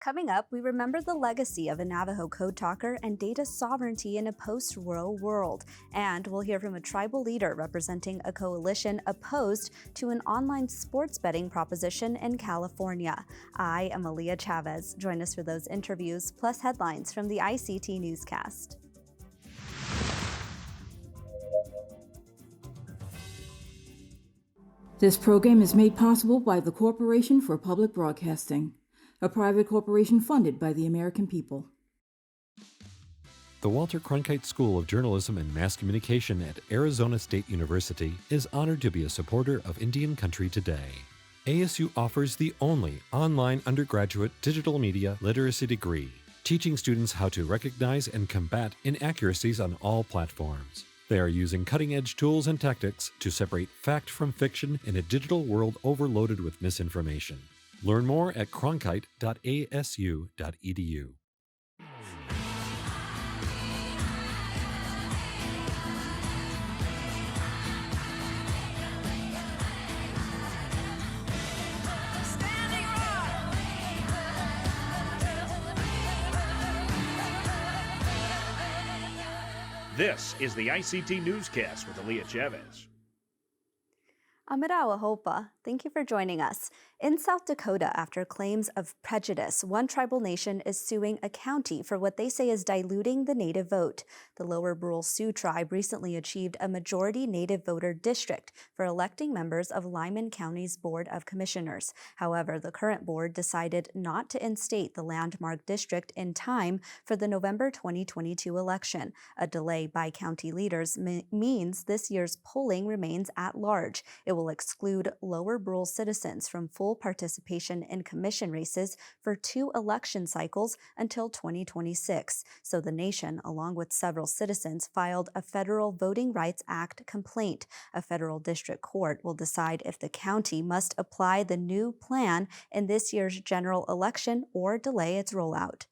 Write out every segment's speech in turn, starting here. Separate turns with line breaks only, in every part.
Coming up, we remember the legacy of a Navajo Code Talker and data sovereignty in a post-Roe world. And we'll hear from a tribal leader representing a coalition opposed to an online sports betting proposition in California. I am Aaliyah Chavez. Join us for those interviews, plus headlines from the ICT Newscast.
This program is made possible by the Corporation for Public Broadcasting, a private corporation funded by the American people.
The Walter Cronkite School of Journalism and Mass Communication at Arizona State University is honored to be a supporter of Indian Country today. ASU offers the only online undergraduate digital media literacy degree, teaching students how to recognize and combat inaccuracies on all platforms. They are using cutting-edge tools and tactics to separate fact from fiction in a digital world overloaded with misinformation. Learn more at cronkite.asu.edu.
This is the ICT Newscast with Aaliyah Chavez.
Amirawa Hopa, thank you for joining us. In South Dakota, after claims of prejudice, one tribal nation is suing a county for what they say is diluting the Native vote. The Lower Brule Sioux tribe recently achieved a majority Native voter district for electing members of Lyman County's Board of Commissioners. However, the current board decided not to instate the landmark district in time for the November 2022 election. A delay by county leaders means this year's polling remains at large. It will exclude Lower Brule citizens from full participation in commission races for 2 election cycles until 2026. So the nation, along with several citizens, filed a Federal Voting Rights Act complaint. A federal district court will decide if the county must apply the new plan in this year's general election or delay its rollout.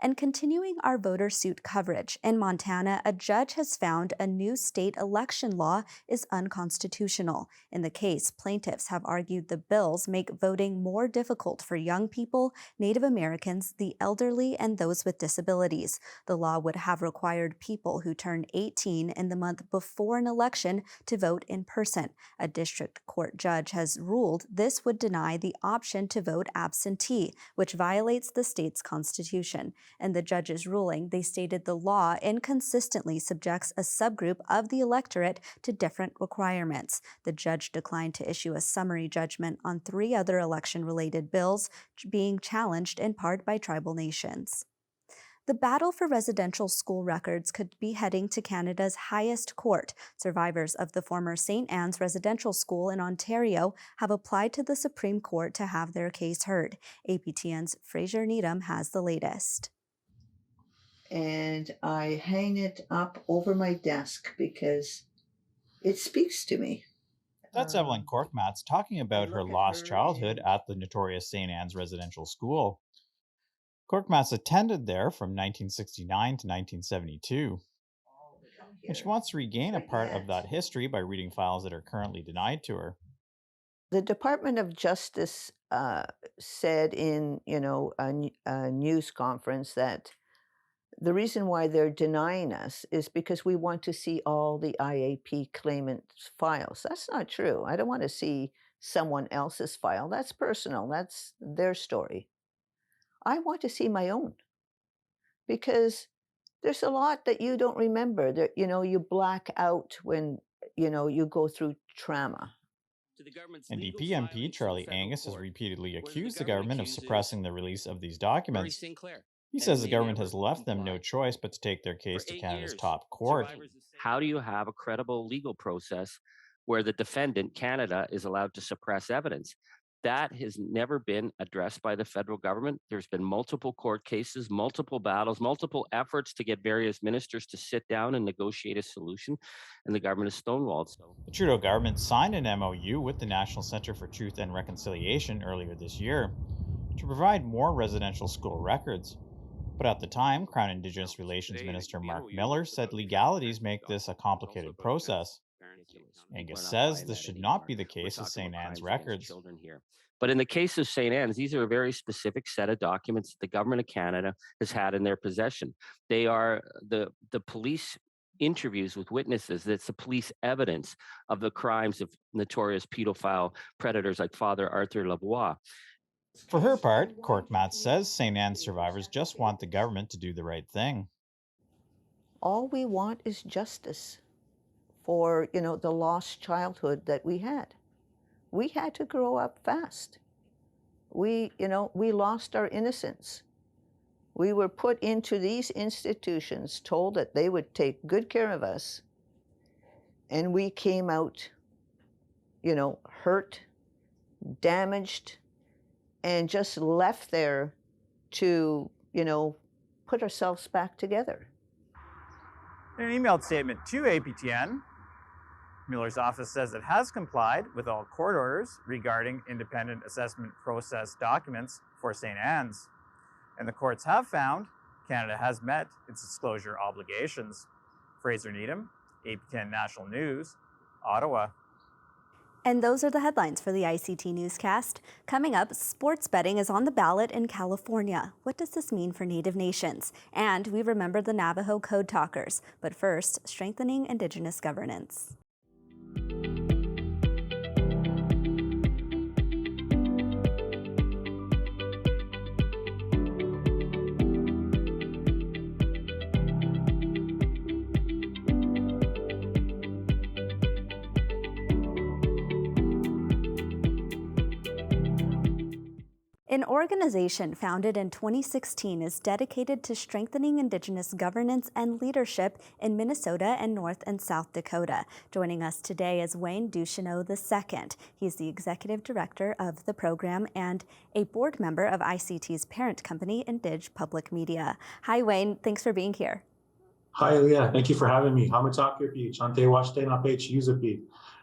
And continuing our voter suit coverage, in Montana, a judge has found a new state election law is unconstitutional. In the case, plaintiffs have argued the bills make voting more difficult for young people, Native Americans, the elderly, and those with disabilities. The law would have required people who turn 18 in the month before an election to vote in person. A district court judge has ruled this would deny the option to vote absentee, which violates the state's constitution. In the judge's ruling, they stated the law inconsistently subjects a subgroup of the electorate to different requirements. The judge declined to issue a summary judgment on 3 other election-related bills being challenged in part by tribal nations. The battle for residential school records could be heading to Canada's highest court. Survivors of the former St. Anne's Residential School in Ontario have applied to the Supreme Court to have their case heard. APTN's Fraser Needham has the latest.
And I hang it up over my desk because it speaks to me.
That's Evelyn Korkmaz talking about her lost childhood at the notorious St. Anne's Residential School. Korkmaz attended there from 1969 to 1972. And she wants to regain a part of that history by reading files that are currently denied to her.
The Department of Justice said in a news conference that the reason why they're denying us is because we want to see all the IAP claimants' files. That's not true. I don't want to see someone else's file. That's personal. That's their story. I want to see my own, because there's a lot that you don't remember. That you black out when you go through trauma.
NDP MP Charlie Angus has repeatedly accused the government of suppressing the release of these documents. He says the government has left them no choice but to take their case to Canada's top court.
How do you have a credible legal process where the defendant, Canada, is allowed to suppress evidence? That has never been addressed by the federal government. There's been multiple court cases, multiple battles, multiple efforts to get various ministers to sit down and negotiate a solution, and the government is stonewalled.
The Trudeau government signed an MOU with the National Centre for Truth and Reconciliation earlier this year to provide more residential school records. But at the time, Crown Indigenous Relations Minister Mark Miller said legalities make this a complicated process. Angus says this should not be the case with St. Anne's records.
But in the case of St. Anne's, these are a very specific set of documents that the government of Canada has had in their possession. They are the police interviews with witnesses. That's the police evidence of the crimes of notorious pedophile predators like Father Arthur Lavoie.
For her part, Korkmaz says St. Anne's survivors just want the government to do the right thing.
All we want is justice for, the lost childhood that we had. We had to grow up fast. We lost our innocence. We were put into these institutions, told that they would take good care of us, and we came out, hurt, damaged, and just left there to, put ourselves back together.
In an emailed statement to APTN, Mueller's office says it has complied with all court orders regarding independent assessment process documents for St. Anne's, and the courts have found Canada has met its disclosure obligations. Fraser Needham, APTN National News, Ottawa.
And those are the headlines for the ICT Newscast. Coming up, sports betting is on the ballot in California. What does this mean for Native nations? And we remember the Navajo Code Talkers. But first, strengthening Indigenous governance. An organization founded in 2016 is dedicated to strengthening Indigenous governance and leadership in Minnesota and North and South Dakota. Joining us today is Wayne Ducheneau II. He's the executive director of the program and a board member of ICT's parent company, Indig Public Media. Hi, Wayne. Thanks for being here.
Hi, Leah. Thank you for having me. Hamatakirpi, Chante Washte Napech Yuzapi.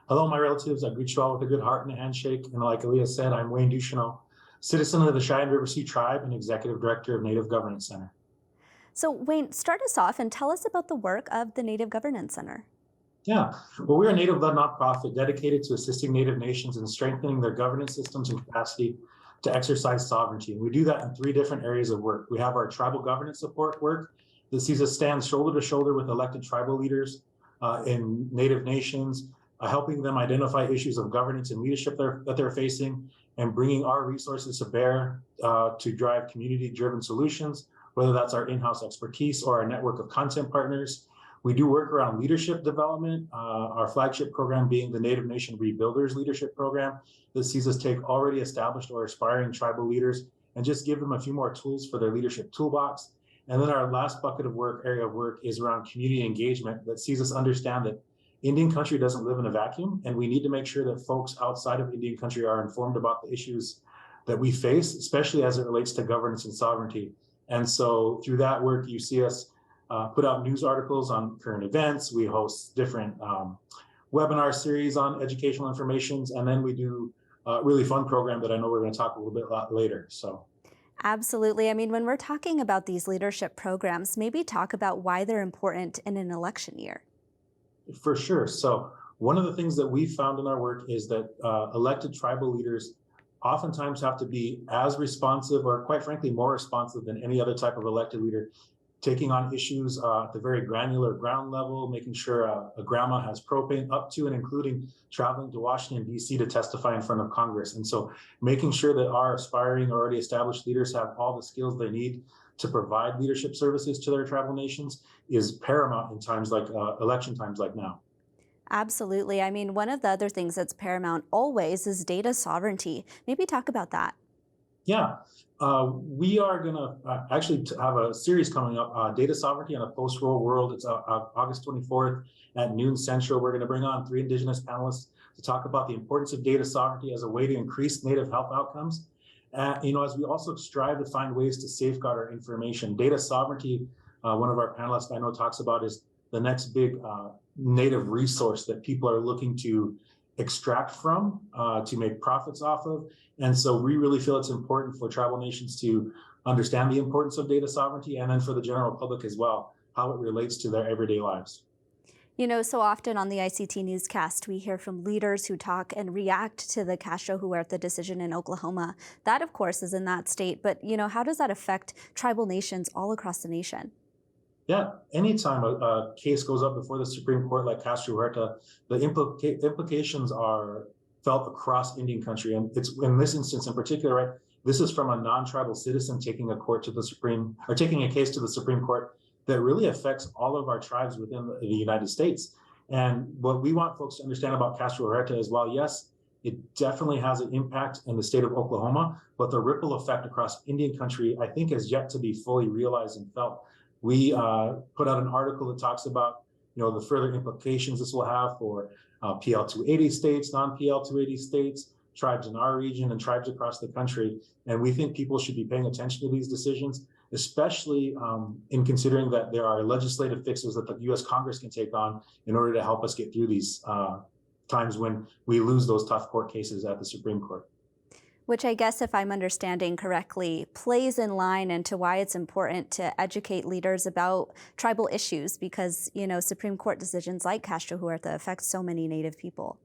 Hello, my relatives. I greet you all with a good heart and a handshake. And like Leah said, I'm Wayne Ducheneau, citizen of the Cheyenne River Sioux Tribe and executive director of Native Governance Center.
So Wayne, start us off and tell us about the work of the Native Governance Center.
Yeah, well, we're a Native-led nonprofit dedicated to assisting Native nations in strengthening their governance systems and capacity to exercise sovereignty. And we do that in 3 different areas of work. We have our tribal governance support work that sees us stand shoulder to shoulder with elected tribal leaders in Native nations, helping them identify issues of governance and leadership that they're facing, and bringing our resources to bear to drive community-driven solutions, whether that's our in-house expertise or our network of content partners. We do work around leadership development, our flagship program being the Native Nation Rebuilders Leadership Program that sees us take already established or aspiring tribal leaders and just give them a few more tools for their leadership toolbox. And then our last area of work is around community engagement that sees us understand that Indian country doesn't live in a vacuum, and we need to make sure that folks outside of Indian country are informed about the issues that we face, especially as it relates to governance and sovereignty. And so through that work, you see us put out news articles on current events. We host different webinar series on educational informations, and then we do a really fun program that I know we're going to talk a little bit later. So.
Absolutely. I mean, when we're talking about these leadership programs, maybe talk about why they're important in an election year.
For sure. So one of the things that we found in our work is that elected tribal leaders oftentimes have to be as responsive, or quite frankly, more responsive than any other type of elected leader, taking on issues at the very granular ground level, making sure a grandma has propane, up to and including traveling to Washington, D.C. to testify in front of Congress. And so making sure that our aspiring or already established leaders have all the skills they need to provide leadership services to their tribal nations is paramount in times like election times like now.
Absolutely. I mean, one of the other things that's paramount always is data sovereignty. Maybe talk about that.
Yeah, we are going to actually have a series coming up, Data Sovereignty in a Post-Roe World. It's August 24th at noon Central. We're going to bring on 3 Indigenous panelists to talk about the importance of data sovereignty as a way to increase Native health outcomes. As we also strive to find ways to safeguard our information. Data sovereignty, one of our panelists I know talks about, is the next big Native resource that people are looking to extract from, to make profits off of. And so we really feel it's important for tribal nations to understand the importance of data sovereignty, and then for the general public as well, how it relates to their everyday lives.
So often on the ICT Newscast, we hear from leaders who talk and react to the Castro Huerta decision in Oklahoma. That, of course, is in that state. But, how does that affect tribal nations all across the nation?
Yeah, anytime a case goes up before the Supreme Court like Castro Huerta, the implications are felt across Indian country. And it's in this instance in particular, right? This is from a non-tribal citizen taking a case to the Supreme Court that really affects all of our tribes within the United States. And what we want folks to understand about Castro Huerta is, while yes, it definitely has an impact in the state of Oklahoma, but the ripple effect across Indian country, I think, has yet to be fully realized and felt. We put out an article that talks about, the further implications this will have for PL 280 states, non-PL 280 states, tribes in our region, and tribes across the country. And we think people should be paying attention to these decisions, especially in considering that there are legislative fixes that the U.S. Congress can take on in order to help us get through these times when we lose those tough court cases at the Supreme Court.
Which I guess, if I'm understanding correctly, plays in line into why it's important to educate leaders about tribal issues because, Supreme Court decisions like Castro Huerta affect so many Native people.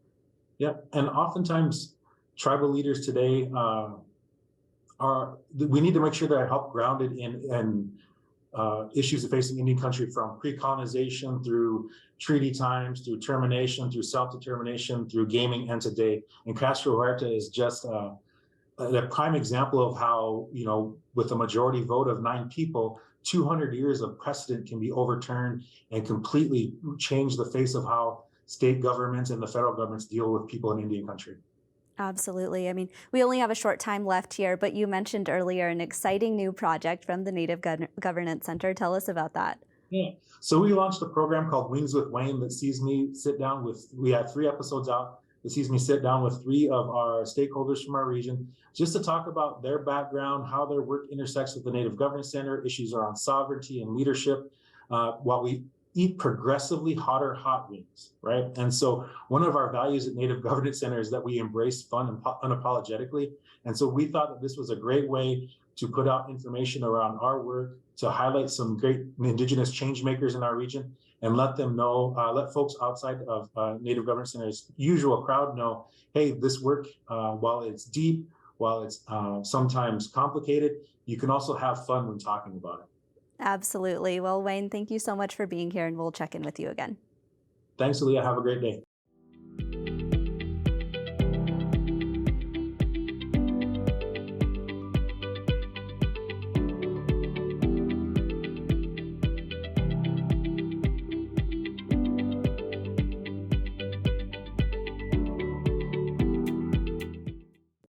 Yeah, and oftentimes tribal leaders today we need to make sure they're help grounded in issues facing Indian country, from pre-colonization through treaty times, through termination, through self-determination, through gaming, and today. And Castro Huerta is just a prime example of how, with a majority vote of 9 people, 200 years of precedent can be overturned and completely change the face of how state governments and the federal governments deal with people in Indian country.
Absolutely. I mean, we only have a short time left here, but you mentioned earlier an exciting new project from the Native Governance Center. Tell us about that.
Yeah. So we launched a program called Wings with Wayne that sees me sit down we have 3 episodes out that sees me sit down with 3 of our stakeholders from our region just to talk about their background, how their work intersects with the Native Governance Center, issues around sovereignty and leadership, while we eat progressively hotter hot wings, right? And so one of our values at Native Governance Center is that we embrace fun unapologetically. And so we thought that this was a great way to put out information around our work, to highlight some great Indigenous change makers in our region, and let them know, let folks outside of Native Governance Center's usual crowd know, hey, this work, while it's deep, while it's sometimes complicated, you can also have fun when talking about it.
Absolutely. Well, Wayne, thank you so much for being here, and we'll check in with you again.
Thanks, Aaliyah. Have a great day.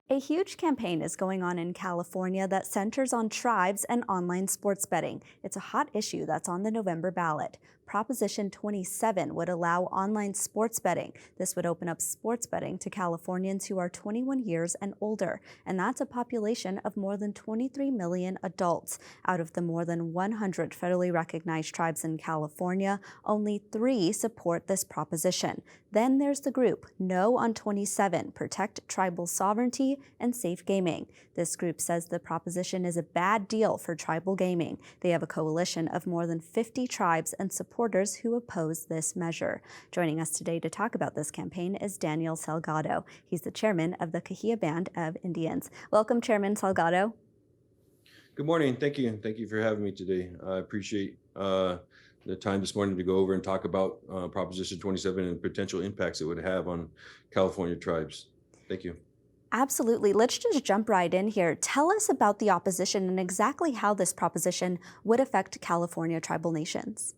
A huge campaign is going on in California that centers on tribes and online sports betting. It's a hot issue that's on the November ballot. Proposition 27 would allow online sports betting. This would open up sports betting to Californians who are 21 years and older, and that's a population of more than 23 million adults. Out of the more than 100 federally recognized tribes in California, only 3 support this proposition. Then there's the group No on 27, Protect Tribal Sovereignty and Safe Gaming. This group says the proposition is a bad deal for tribal gaming. They have a coalition of more than 50 tribes and supporters who oppose this measure. Joining us today to talk about this campaign is Daniel Salgado. He's the chairman of the Kahia Band of Indians. Welcome, Chairman Salgado.
Good morning. Thank you. Thank you for having me today. I appreciate the time this morning to go over and talk about Proposition 27 and potential impacts it would have on California tribes. Thank you.
Absolutely. Let's just jump right in here. Tell us about the opposition and exactly how this proposition would affect California tribal nations.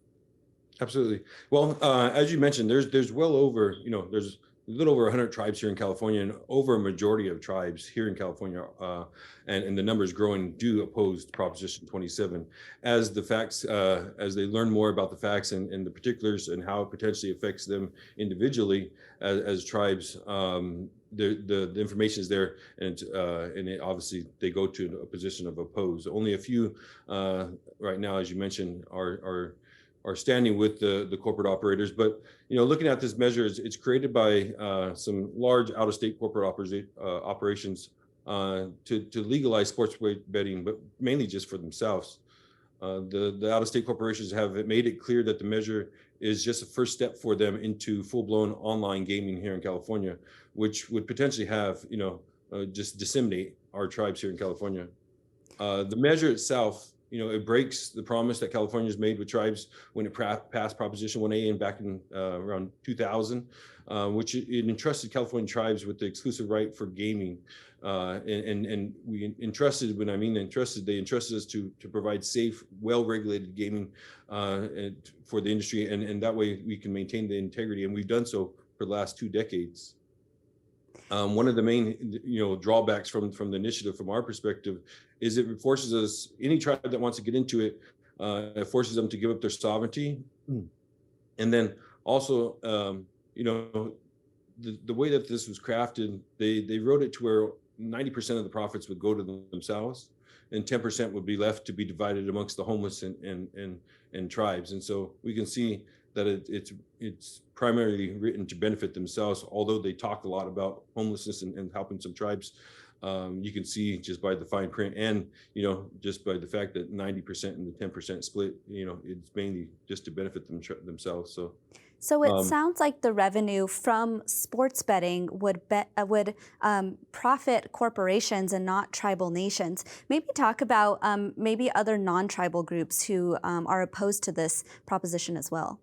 Absolutely. Well, as you mentioned, there's well over, there's a little over 100 tribes here in California, and over a majority of tribes here in California, and the numbers growing, do oppose Proposition 27. As the facts, as they learn more about the facts and the particulars and how it potentially affects them individually as tribes, the information is there, and obviously they go to a position of oppose. Only a few right now, as you mentioned, are standing with the corporate operators. But looking at this measure, it's created by some large out-of-state corporate operations to legalize sports betting, but mainly just for themselves. The out-of-state corporations have made it clear that the measure is just a first step for them into full-blown online gaming here in California, which would potentially have, just disseminate our tribes here in California. The measure itself, it breaks the promise that California's made with tribes when it passed Proposition 1A and back in around 2000, which it entrusted California tribes with the exclusive right for gaming. And we entrusted, when I mean entrusted, they entrusted us to provide safe, well-regulated gaming for the industry, and that way we can maintain the integrity, and we've done so for the last 2 decades. One of the main, drawbacks from the initiative, from our perspective, is it forces us, any tribe that wants to get into it, it forces them to give up their sovereignty, and then also, the way that this was crafted, they wrote it to where 90% of the profits would go to themselves, and 10% would be left to be divided amongst the homeless and tribes. And so we can see that it's primarily written to benefit themselves, although they talked a lot about homelessness and helping some tribes. You can see just by the fine print, and just by the fact that 90% and the 10% split, it's mainly just to benefit themselves.
So it sounds like the revenue from sports betting would profit corporations and not tribal nations. Maybe talk about maybe other non-tribal groups who are opposed to this proposition as well.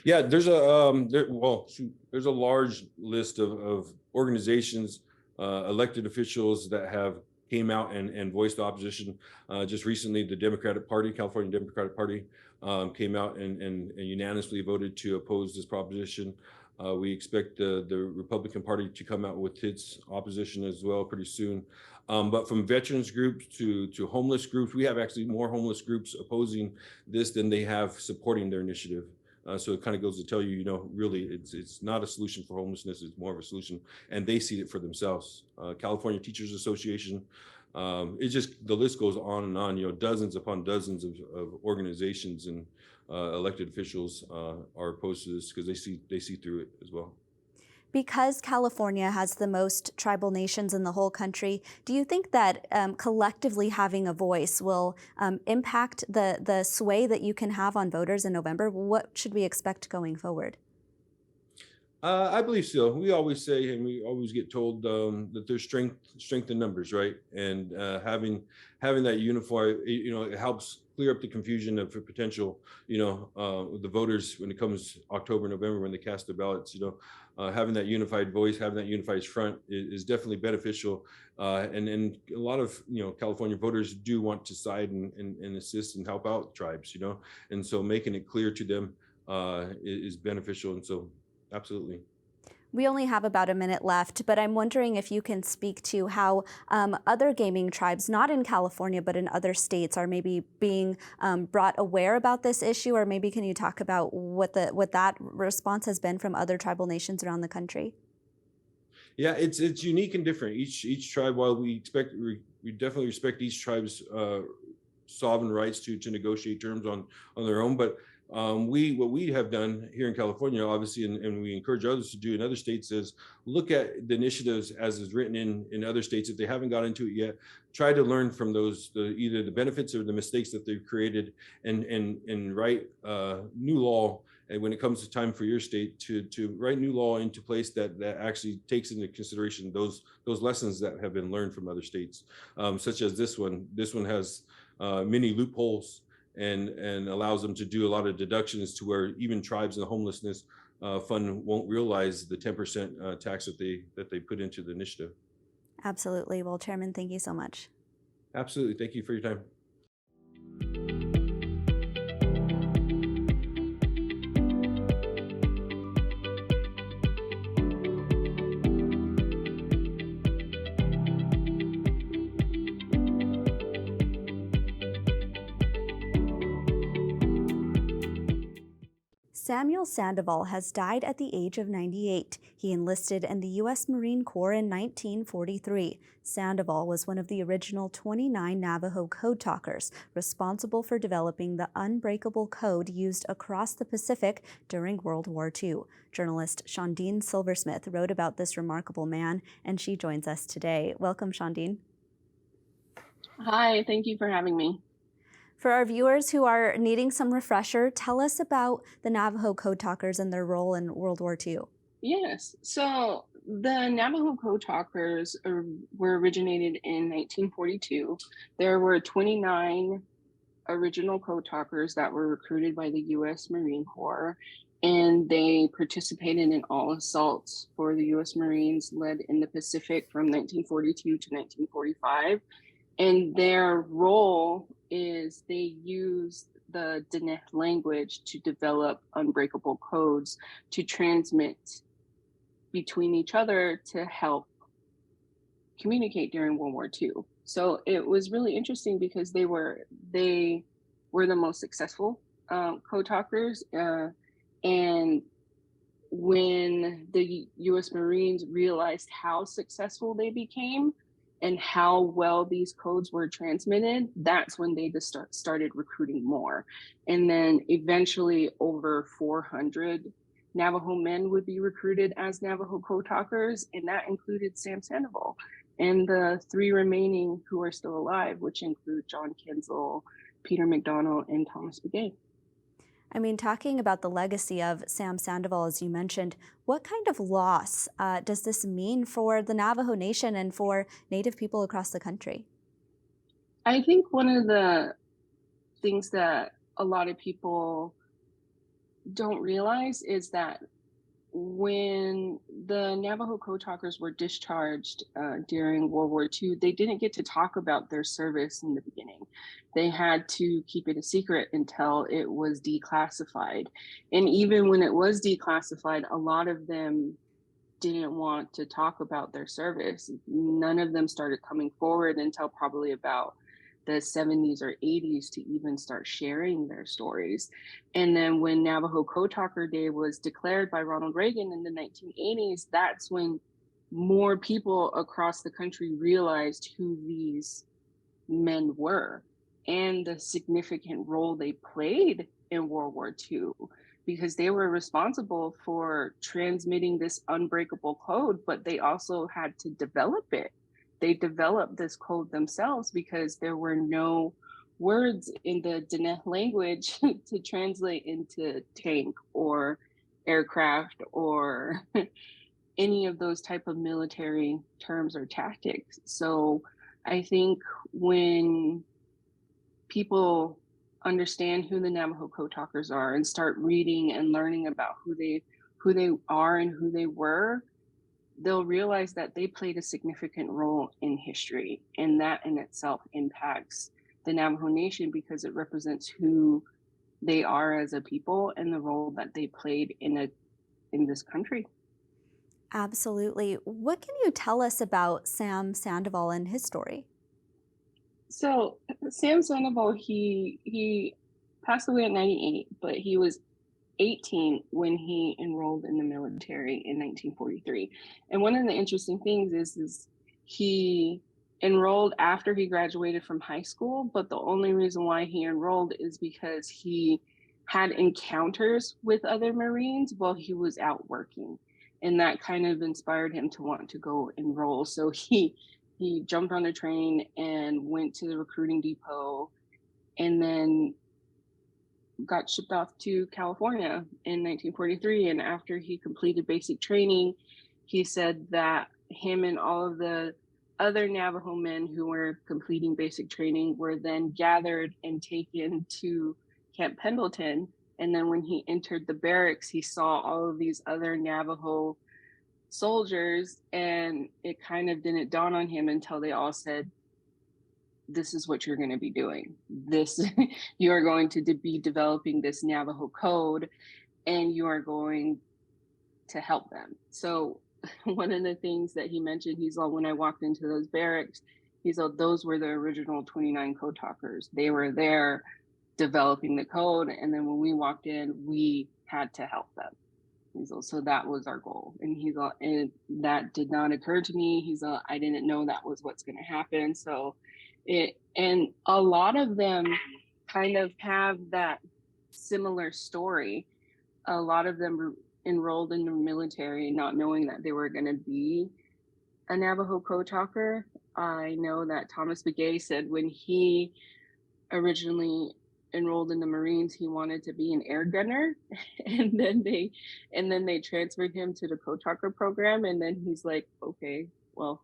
Yeah, there's a large list of organizations, elected officials that have came out and voiced opposition. Just recently, the Democratic Party, California Democratic Party, came out and unanimously voted to oppose this proposition. We expect the Republican Party to come out with its opposition as well pretty soon. But from veterans groups to homeless groups, we have actually more homeless groups opposing this than they have supporting their initiative. So it kind of goes to tell you, really, it's not a solution for homelessness. It's more of a solution, and they see it for themselves. California Teachers Association, it's just, the list goes on and on. Dozens upon dozens of organizations and elected officials are opposed to this because they see through it as well.
Because California has the most tribal nations in the whole country, do you think that collectively having a voice will impact the sway that you can have on voters in November? What should we expect going forward?
I believe so. We always say, and we always get told that there's strength in numbers, right? And having that unified, it helps clear up the confusion of potential, the voters when it comes October, November, when they cast their ballots. Having that unified voice, having that unified front is definitely beneficial. And a lot of California voters do want to side and assist and help out tribes, and so making it clear to them is beneficial. And so, absolutely.
We only have about a minute left, but I'm wondering if you can speak to how other gaming tribes, not in California, but in other states, are maybe being brought aware about this issue, or maybe can you talk about what that response has been from other tribal nations around the country?
Yeah, it's unique and different. Each tribe, while we definitely respect each tribe's sovereign rights to negotiate terms on their own, but what we have done here in California, obviously, and we encourage others to do in other states, is look at the initiatives as is written in other states. If they haven't got into it yet, try to learn from those, either the benefits or the mistakes that they've created, and write new law. And when it comes to time for your state to write new law into place that actually takes into consideration those lessons that have been learned from other states, such as this one. This one has many loopholes and allows them to do a lot of deductions to where even tribes in the homelessness fund won't realize the 10% tax that they put into the initiative.
Absolutely. Well, Chairman, thank you so much.
Absolutely. Thank you for your time.
Samuel Sandoval has died at the age of 98. He enlisted in the U.S. Marine Corps in 1943. Sandoval was one of the original 29 Navajo Code Talkers, responsible for developing the unbreakable code used across the Pacific during World War II. Journalist Shondine Silversmith wrote about this remarkable man, and she joins us today. Welcome, Shondine.
Hi, thank you for having me.
For our viewers who are needing some refresher, tell us about the Navajo Code Talkers and their role in World War II.
Yes. So the Navajo Code Talkers were originated in 1942. There were 29 original Code Talkers that were recruited by the U.S. Marine Corps, and they participated in all assaults for the U.S. Marines led in the Pacific from 1942 to 1945. And their role is they use the Diné language to develop unbreakable codes to transmit between each other to help communicate during World War II. So it was really interesting because they were the most successful code talkers, and when the U.S. Marines realized how successful they became and how well these codes were transmitted, that's when they just started recruiting more. And then eventually over 400 Navajo men would be recruited as Navajo Code Talkers, and that included Sam Sandoval and the 3 remaining who are still alive, which include John Kinzel, Peter McDonald, and Thomas Begay.
I mean, talking about the legacy of Sam Sandoval, as you mentioned, what kind of loss does this mean for the Navajo Nation and for Native people across the country?
I think one of the things that a lot of people don't realize is that when the Navajo Code Talkers were discharged during World War II, they didn't get to talk about their service in the beginning. They had to keep it a secret until it was declassified. And even when it was declassified, a lot of them didn't want to talk about their service. None of them started coming forward until probably about the 70s or 80s to even start sharing their stories. And then when Navajo Code Talker Day was declared by Ronald Reagan in the 1980s, that's when more people across the country realized who these men were and the significant role they played in World War II, because they were responsible for transmitting this unbreakable code, but they also had to develop it. They developed this code themselves because there were no words in the Diné language to translate into tank or aircraft or any of those type of military terms or tactics. So I think when people understand who the Navajo Code Talkers are and start reading and learning about who they are and who they were, they'll realize that they played a significant role in history, and that in itself impacts the Navajo Nation because it represents who they are as a people and the role that they played in this country.
Absolutely. What can you tell us about Sam Sandoval and his story?
So Sam Sandoval, he passed away at 98, but he was 18 when he enrolled in the military in 1943. And one of the interesting things is he enrolled after he graduated from high school, but the only reason why he enrolled is because he had encounters with other Marines while he was out working. And that kind of inspired him to want to go enroll. So he jumped on a train and went to the recruiting depot and then got shipped off to California in 1943. And after he completed basic training, he said that him and all of the other Navajo men who were completing basic training were then gathered and taken to Camp Pendleton. And then when he entered the barracks, he saw all of these other Navajo soldiers, and it kind of didn't dawn on him until they all said, this is what you're going to be doing. You are going to be developing this Navajo code, and you are going to help them. So one of the things that he mentioned, he's all, when I walked into those barracks, he's all, those were the original 29 code talkers. They were there developing the code. And then when we walked in, we had to help them. He's all, so that was our goal. And he's all, and that did not occur to me. He's all, I didn't know that was what's going to happen. So and a lot of them kind of have that similar story. A lot of them enrolled in the military not knowing that they were going to be a Navajo Code Talker. I know that Thomas Begay said when he originally enrolled in the Marines, he wanted to be an air gunner, and then they transferred him to the Code Talker program, and then he's like, okay. So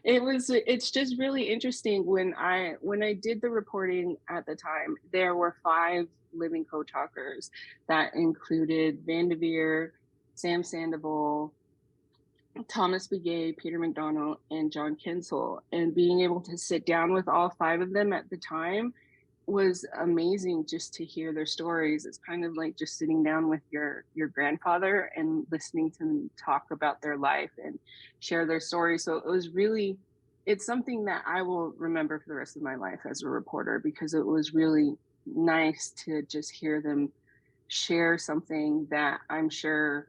it's just really interesting. When I did the reporting at the time, there were 5 living Code Talkers that included Van de Veer, Sam Sandoval, Thomas Begay, Peter McDonald, and John Kinsel. And being able to sit down with all 5 of them at the time was amazing, just to hear their stories. It's kind of like just sitting down with your grandfather and listening to them talk about their life and share their stories. So it's something that I will remember for the rest of my life as a reporter, because it was really nice to just hear them share something that I'm sure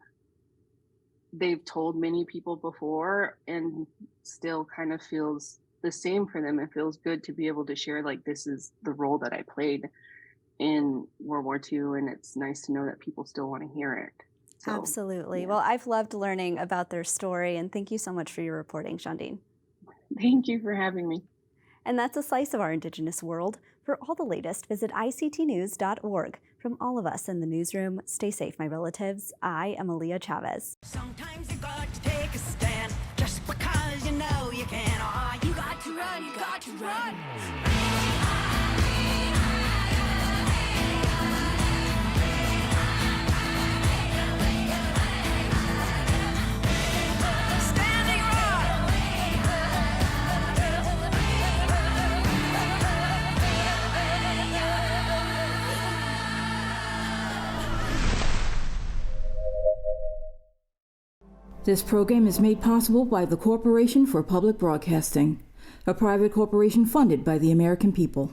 they've told many people before, and still kind of feels the same for them. It feels good to be able to share, like, this is the role that I played in World War II, and it's nice to know that people still want to hear it. So,
Absolutely.
yeah.
Well, I've loved learning about their story, and thank you so much for your reporting, Shondine.
Thank you for having me.
And that's a slice of our Indigenous world. For all the latest, visit ictnews.org. From all of us in the newsroom, stay safe, my relatives. I am Aaliyah Chavez.
Sometimes you got to take a stand, just because you know you can. Oh, you got to run, you got to run.
This program is made possible by the Corporation for Public Broadcasting, a private corporation funded by the American people.